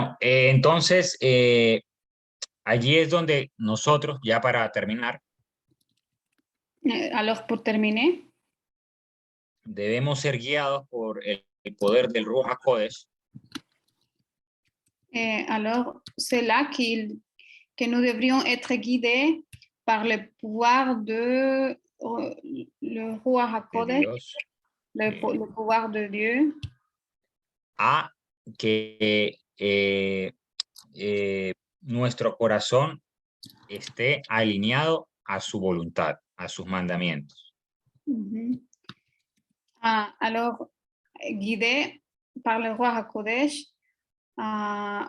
Bueno, entonces, allí es donde nosotros, ya para terminar, Alors, pour terminer, debemos ser guiados por el poder del Ruach HaKodesh, alors c'est là que nous devrions être guidés par le pouvoir de le Ruach de HaKodesh, Dios, le pouvoir de Dieu, a que nuestro corazón esté alineado a su voluntad, a sus mandamientos. Alors guidés par le Ruach HaKodesh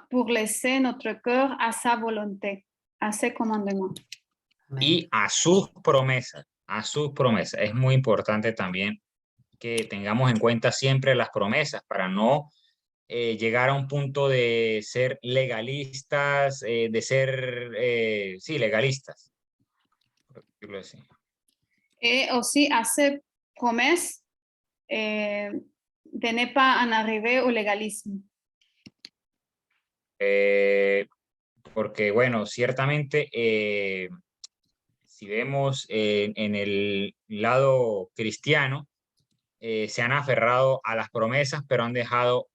pour laisser notre cœur à sa volonté, à ses commandements. Y a sus promesas, a sus promesas. Es muy importante también que tengamos en cuenta siempre las promesas para no llegar a un punto de ser legalistas, de ser, sí, legalistas. por decirlo así. Et aussi à ses promesses de ne pas en arriver au légalisme. Porque, bueno, ciertamente, si vemos en el lado cristiano, se han aferrado a las promesas, pero han dejado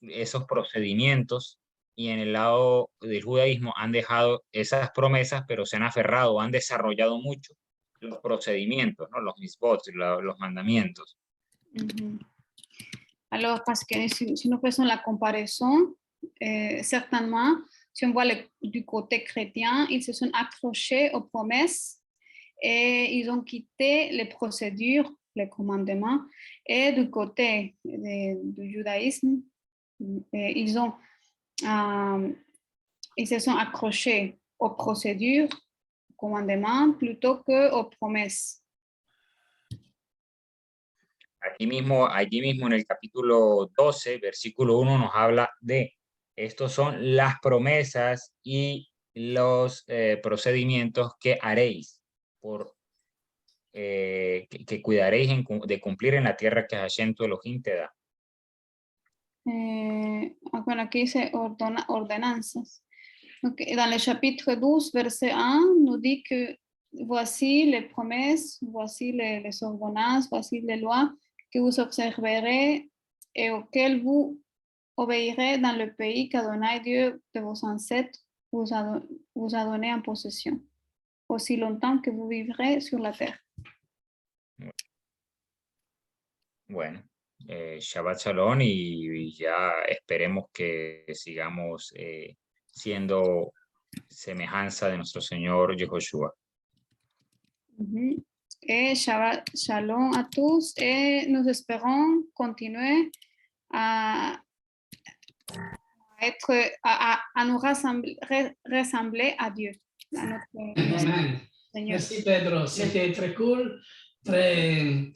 esos procedimientos, y en el lado del judaísmo han dejado esas promesas, pero se han aferrado, han desarrollado mucho los procedimientos, ¿no? Los mitzvot, los mandamientos. Alors, parce que si nous faisons la comparaison, certainement, si on voit du côté chrétien, ils se sont accrochés aux promesses et ils ont quitté les procédures, les commandements. Et du côté du judaïsme, ils se sont accrochés aux procédures, aux commandements, plutôt qu'aux promesses. Allí mismo en el capítulo 12, versículo 1, nos habla de estos son las promesas y los procedimientos que haréis, que cuidaréis de cumplir en la tierra que Hashem tu Elohim te da. Bueno, aquí dice ordenanzas. Donc, dans le chapitre 12, verset 1, nous dit que voici les promesses, voici les ordonnances, voici les lois que vous observerez et auxquelles vous obéirez dans le pays qu'Adonai, Dieu de vos ancêtres, vous a donné en possession, aussi longtemps que vous vivrez sur la terre. Bueno, Shabbat Shalom, y ya esperemos que sigamos siendo semejanza de nuestro Señor Yehoshua. Et Shabbat Shalom à tous, et nous espérons continuer à nous ressembler à Dieu. À notre Amen. Seigneur. Merci Pedro, c'était très cool, très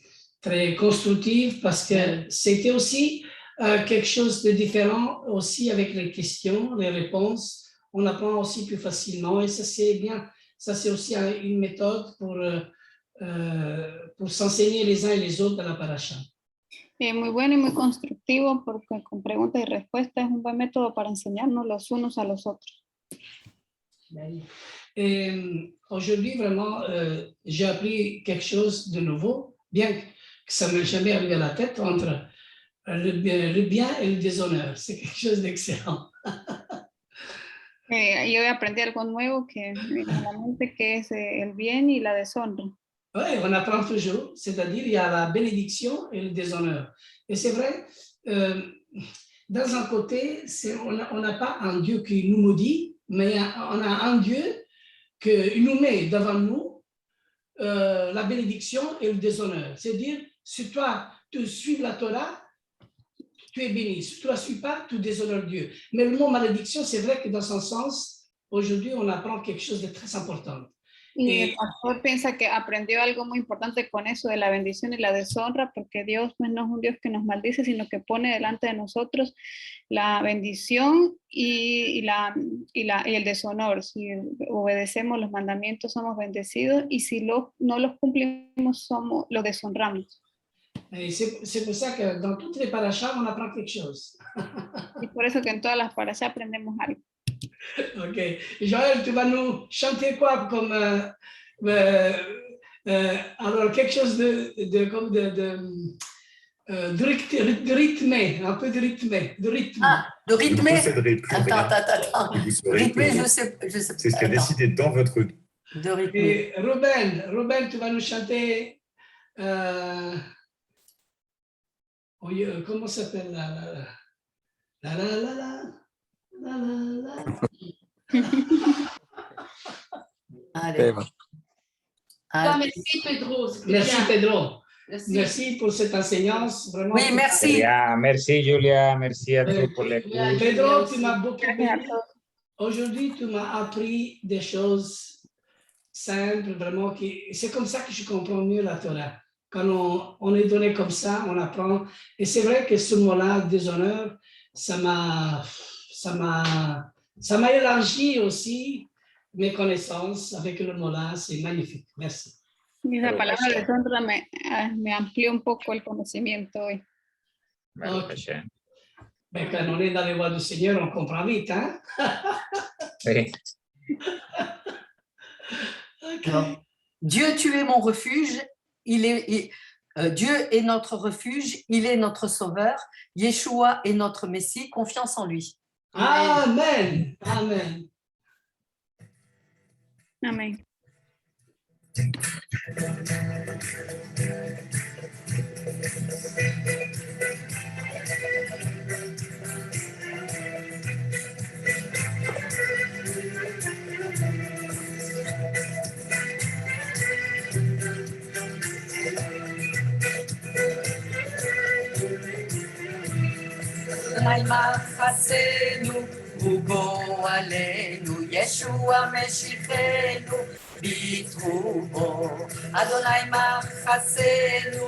constructif, parce que c'était aussi quelque chose de différent aussi avec les questions, les réponses. On apprend aussi plus facilement et ça c'est bien. Ça c'est aussi une méthode pour s'enseigner les uns et les autres dans la paracha. Muy bueno y muy constructivo porque con preguntas y respuestas es un buen método para enseñarnos los unos a los otros. Et aujourd'hui, vraiment, j'ai appris quelque chose de nouveau, bien que ça ne m'est jamais arrivé à la tête, entre le bien et le déshonneur. C'est quelque chose d'excellent. Yo aprendí algo nuevo que me viene a la mente, que es el bien y la deshonra. Oui, on apprend toujours, c'est-à-dire il y a la bénédiction et le déshonneur. Et c'est vrai, dans un côté, on n'a pas un Dieu qui nous maudit, mais on a un Dieu qui nous met devant nous la bénédiction et le déshonneur. C'est-à-dire, si toi, tu suis la Torah, tu es béni. Si tu ne la suis pas, tu déshonores Dieu. Mais le mot malédiction, c'est vrai que dans son sens, aujourd'hui, on apprend quelque chose de très important. Y el pastor piensa que aprendió algo muy importante con eso de la bendición y la deshonra, porque Dios pues, no es un Dios que nos maldice, sino que pone delante de nosotros la bendición y el deshonor. Si obedecemos los mandamientos, somos bendecidos, y si no los cumplimos, lo deshonramos. Et c'est pour ça que dans toutes les parachas, on apprend quelque chose. Y por eso que en todas las parashas aprendemos algo. Ok. Joël, tu vas nous chanter quoi comme alors quelque chose de rythmé, un peu de rythmé, de rythme. Ah, de rythmer. Attends. Attends. Rythmer, je sais C'est ce qui a attends. décidé dans votre... De rythmer. Et Ruben, tu vas nous chanter. Comment ça s'appelle la. Allez. Allez. Merci Pedro. Merci Pedro. Merci. Merci pour cette enseignance. Vraiment. Oui, merci. Ya, merci Julia, merci a todos por la escucha. Pedro, tu m'as beaucoup Gracias a béni. todos. Aujourd'hui, tu m'as appris des choses simples, vraiment. C'est comme ça que je comprends mieux la Torah. Quand on est donné comme ça, on apprend. Et c'est vrai que ce mot-là, déshonneur, ça m'a élargi aussi mes connaissances avec le mot-là. C'est magnifique. Merci. Y esa Pero palabra Hashem. deshonra me amplió un poco el conocimiento hoy. Baruch Ok. Hashem. Ben, quand on est dans les voies du Seigneur, on comprend vite, hein? Sí. Ok. Dieu, tu es mon refuge. Dieu est notre refuge. Il est notre sauveur. Yeshua est notre Messie. Confiance en lui. Amen. Amen. Amén. Naima Chasenu, Ugo Alenu, Yeshua Meshichenu, Bitrubo. Adonai Chasenu,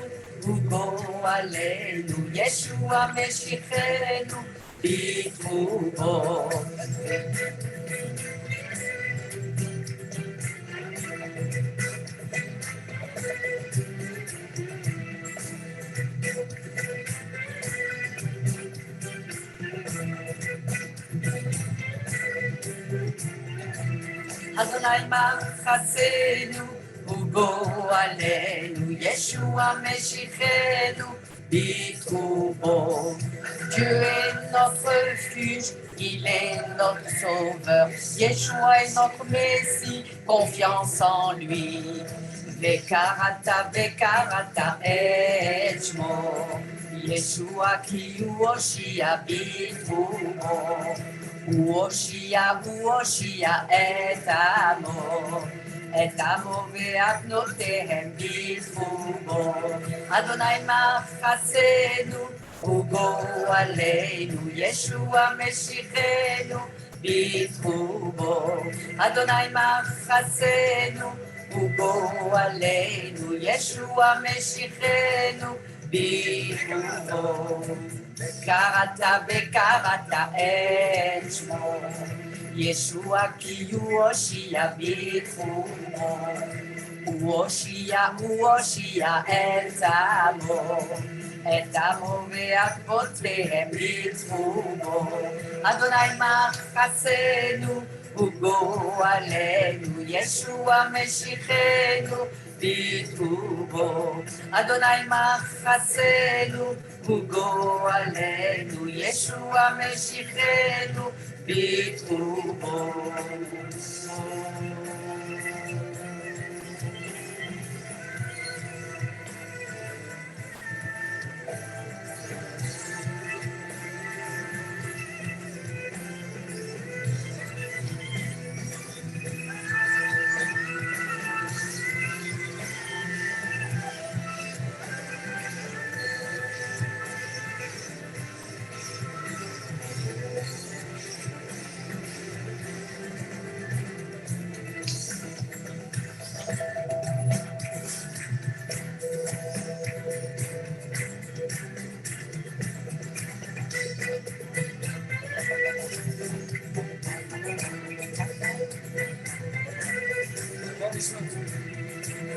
Ugo Alenu, Yeshua Meshichenu, Bitrubo. Adonai Chasenu, Ugo Alenu, Yeshua Meshichenu, Bitrubo. Dieu est notre refuge, il est notre sauveur. Yeshua est notre Messie, confiance en lui. Bekarata, Bekarata, Echmo. Yeshua ki Uoshia Bitrubo. Uoshia, Uoshia, et amo ve'apnotehem bitfubo. Adonai Chasenu, Ugo Aleinu, Yeshua Meshichenu, bitfubo. Adonai Chasenu, Ugo Aleinu, Yeshua Meshichenu, bitfubo. Karata Bekarata et Shmo, Yeshua ki Uoshia bitfumo, Uoshia et amo ve'akvotehem bitfumo. Adonai Chasenu, Ugo Alenu, Yeshua Meshichenu, bitfumo. Adonai Chasenu, Ugo Alenu, Yeshua Meshichenu, bitfumo.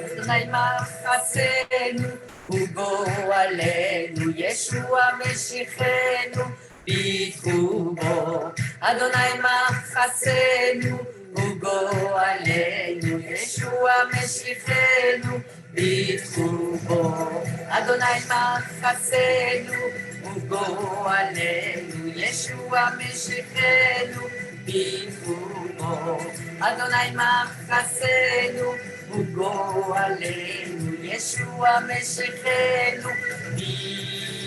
Adonai Chasenu, ובוא עלינו ישוע משיחנו בקרובו. אדוני מחסנו, ובוא עלינו ישוע משיחנו בקרובו. אדוני מחסנו, ובוא עלינו ישוע משיחנו בקרובו. אדוני מחסנו, ובוא עלינו ישוע משיחנו בקרובו.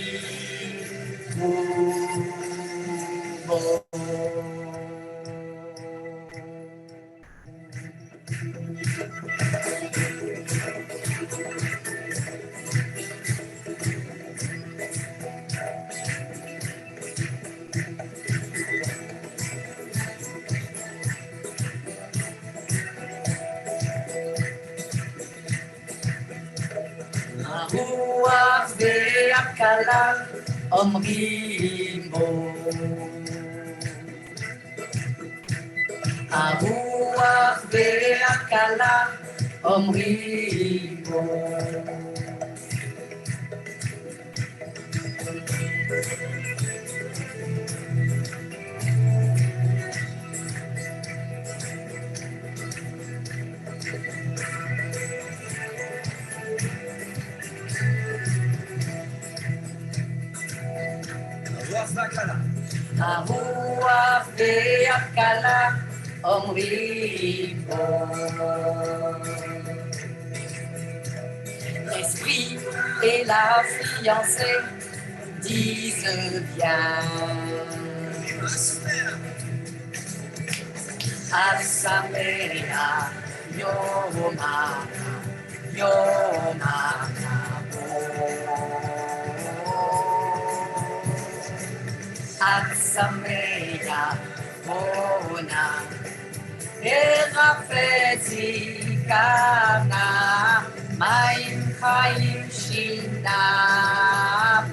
הרוח והכלה אומרים בו, הרוח והכלה אומרים בו. הרוח והכלה אומרים בו. L'esprit et la fiancée disent bien. Asamea Yomana Yomana Atsamea Bona Erafeti Kana Maim Chaim Shinam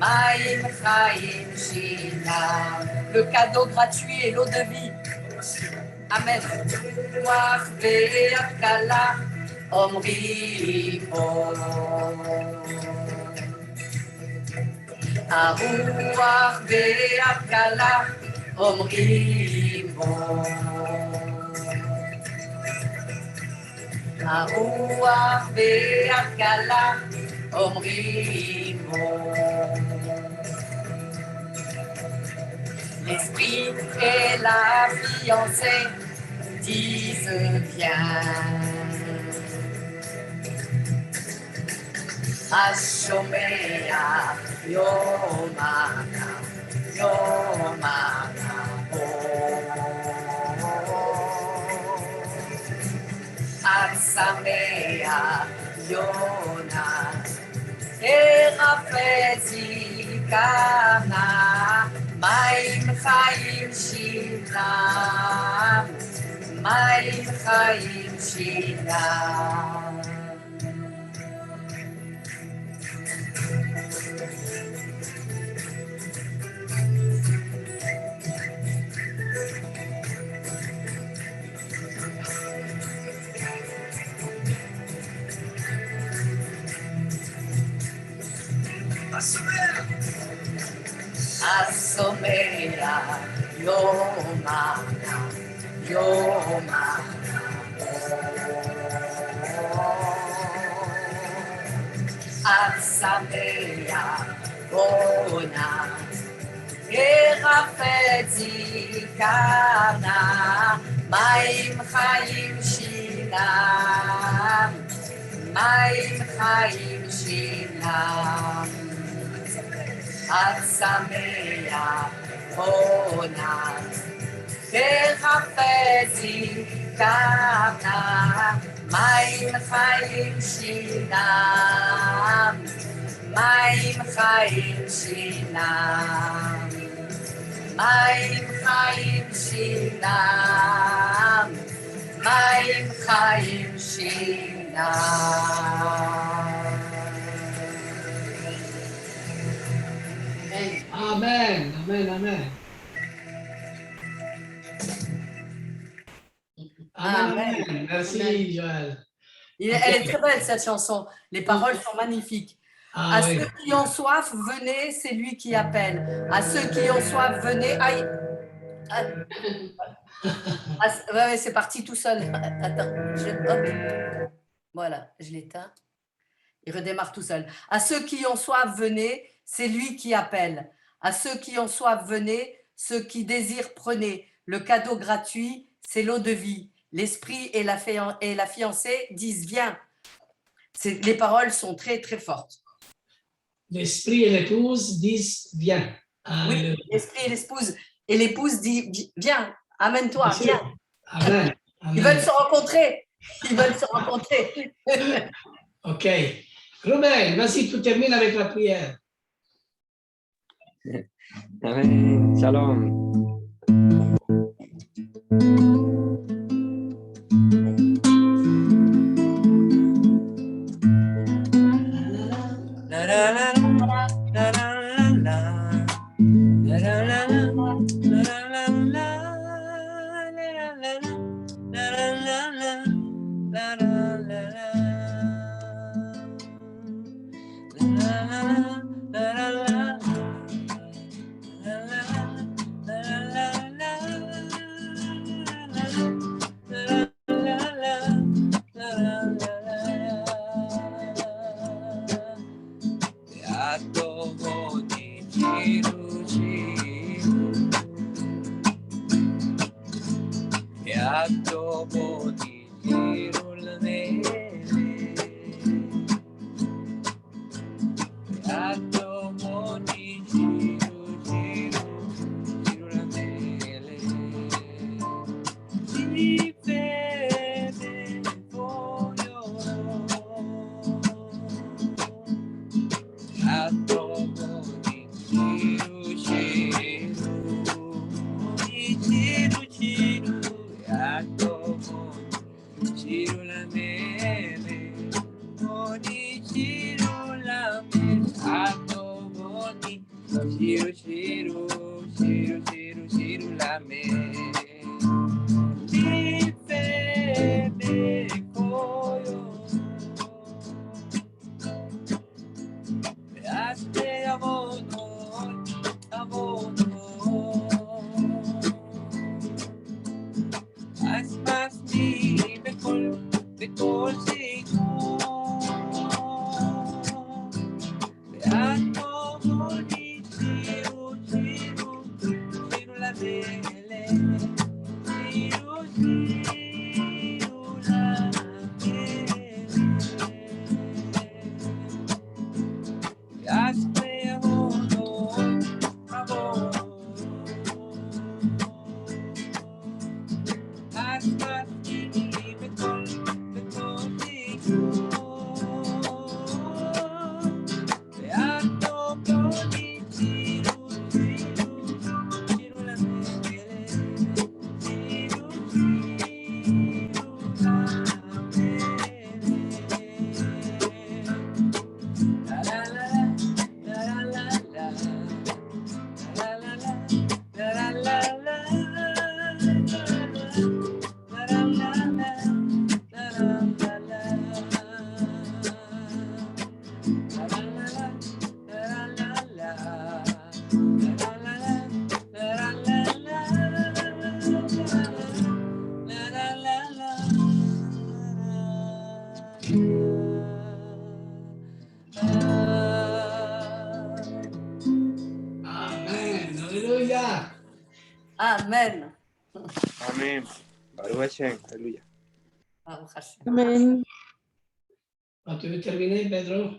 Maim Chaim Shinam. Le cadeau gratuit et l'eau de vie. Amen. Ruach ve'akala omrim bo. Ruach ve'akala omrim bo. Ruach ve'akala omrim bo. L'esprit et la fiancée disent bien. Ashomea Yomana Yomana Atsamea Yona Erafeti Kana Maim Chaim Shinam Maim Chaim Shinam. Asomea Yomana Yomana Atsamea Bona Erafeti Kana Maim Chaim Shinam Maim Chaim Shinam. Atsamea Bona Erafeti Kana Maim Chaim Shinam Maim Chaim Shinam Maim Chaim Shinam Maim Chaim Shinam. Amen, amen, amen. Amen, Amen. amen. Merci, Amen. Joël. Elle est très belle, cette chanson. Les paroles sont magnifiques. Ah, À oui. ceux qui ont soif, venez, c'est lui qui appelle. À ceux qui ont soif, venez. Aïe. Ouais, c'est parti tout seul. Attends, hop. Voilà, je l'éteins. Il redémarre tout seul. À ceux qui ont soif, venez, c'est lui qui appelle. À ceux qui ont soif, venez, ceux qui désirent, prenez. Le cadeau gratuit, c'est l'eau de vie. L'esprit et la fiancée disent viens. Les paroles sont très, très fortes. L'esprit et l'épouse disent viens. Oui, l'esprit et l'épouse disent viens, amène-toi, viens. Amen. Ils veulent se rencontrer. Ils veulent se rencontrer. OK. Ruben, vas-y, tu termines avec la prière. Amen. Shalom. Amen. Alléluia. Amen. Amen. Baruch Hashem. Alléluia. Amen. Ah, tu veux terminer, Pedro?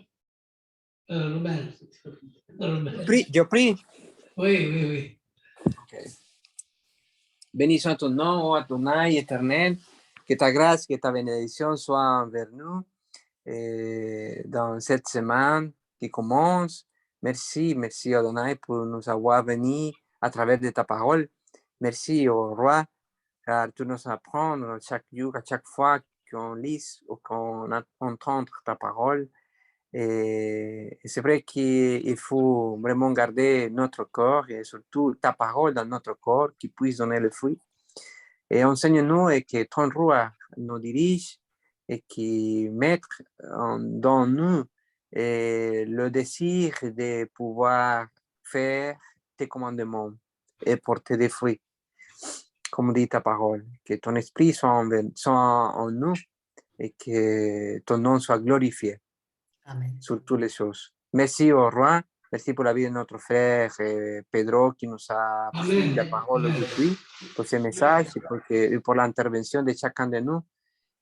Ruben. Je prie. Oui, oui, oui. Okay. Bénissons ton nom, ô Adonai éternel, que ta grâce, que ta bénédiction soient envers nous dans cette semaine qui commence. Merci, merci Adonai pour nous avoir bénis à travers de ta parole. Merci au roi, car tu nous apprends chaque jour, à chaque fois qu'on lit ou qu'on entend ta parole. Et c'est vrai qu'il faut vraiment garder notre corps et surtout ta parole dans notre corps qui puisse donner le fruit. Et enseigne-nous et que ton roi nous dirige et qui met dans nous le désir de pouvoir faire tes commandements et porter des fruits, comme dit ta parole, que ton esprit soit en nous et que ton nom soit glorifié. Amen. Sur toutes les choses. Merci au roi, merci pour la vie de notre frère Pedro qui nous a pris la parole aujourd'hui, pour ce message et pour l'intervention de chacun de nous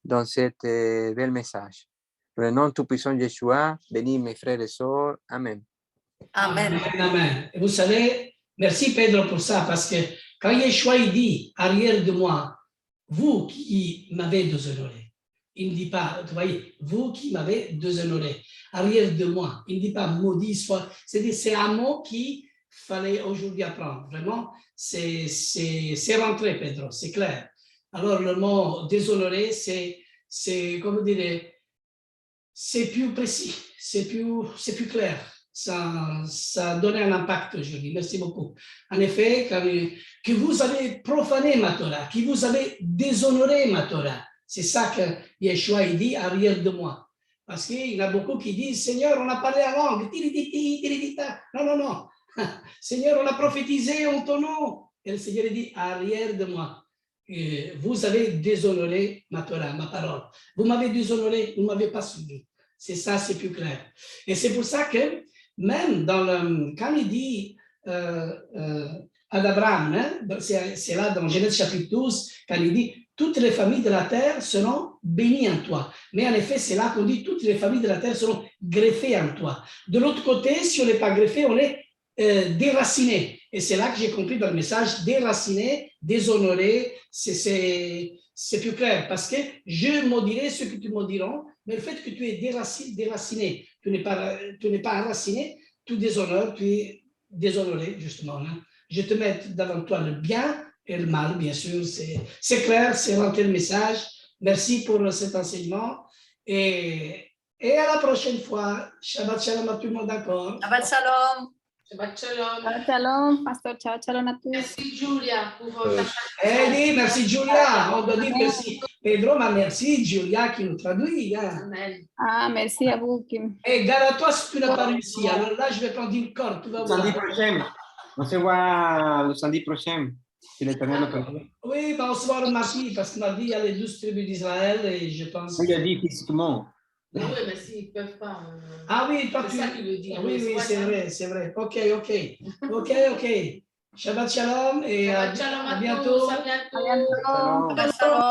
dans cet bel message. Dans le nom tout-puissant de Yeshua, bénis mes frères et sœurs. Amen. Amen. Amen, amen. Et vous savez, merci Pedro pour ça, parce que quand Yeshua il dit arrière de moi, vous qui m'avez déshonoré, il ne dit pas, vous voyez, vous qui m'avez déshonoré, arrière de moi, il ne dit pas maudit soit, c'est un mot qu'il fallait aujourd'hui apprendre. Vraiment, c'est rentré, Pedro, c'est clair. Alors, le mot déshonoré, c'est comment dire, c'est plus précis, c'est plus clair. Ça donne un impact aujourd'hui. Merci beaucoup. En effet, que vous avez profané ma Torah, que vous avez déshonoré ma Torah. C'est ça que Yeshua il dit arrière de moi. Parce qu'il y en a beaucoup qui disent, Seigneur, on a parlé en langue. Non. Seigneur, on a prophétisé en ton nom. Et le Seigneur dit arrière de moi. Vous avez déshonoré ma Torah, ma parole. Vous m'avez déshonoré, vous ne m'avez pas suivi. C'est ça, c'est plus clair. Et c'est pour ça que même quand il dit à Abraham, hein, c'est là dans Genèse chapitre 12, quand il dit toutes les familles de la terre seront bénies en toi. Mais en effet, c'est là qu'on dit toutes les familles de la terre seront greffées en toi. De l'autre côté, si on n'est pas greffé, on est déraciné. Et c'est là que j'ai compris dans le message, déraciné, déshonoré, c'est plus clair. Parce que je maudirai ceux que tu maudiront, mais le fait que tu es déraciné, tu n'es pas enraciné, tu déshonores, tu es déshonoré, justement. Hein. Je te mets devant toi le bien et le mal, bien sûr. C'est clair, c'est rentré le message. Merci pour cet enseignement. Et à la prochaine fois. Shabbat shalom à tout le monde, d'accord? Shabbat shalom. Shabbat shalom. Shabbat shalom, pasteur. Ciao, shalom à tous. Merci Julia pour ta Merci Julia. On doit dire merci. Pedro, ma merci Julia qui nous traduit. Hein. Amen. Ah, merci à vous, Kim. Et garde-toi si tu n'as pas réussi. Alors là, je vais prendre une corde. Tu vas Samedi voir. prochain. On se voit le samedi prochain. Si l'Éternel le permet. Oui, ben on se voit le mardi, parce que mardi, il y a les 12 tribus d'Israël et je pense. Il a dit physiquement. Oui, mais s'ils ne peuvent pas. Ah oui, toi, C'est ça qu'il veut dire. Oui, c'est vrai, c'est vrai. Ok. Shabbat shalom et Shabbat shalom à bientôt. tous, à bientôt. À bientôt. Shabbat shalom.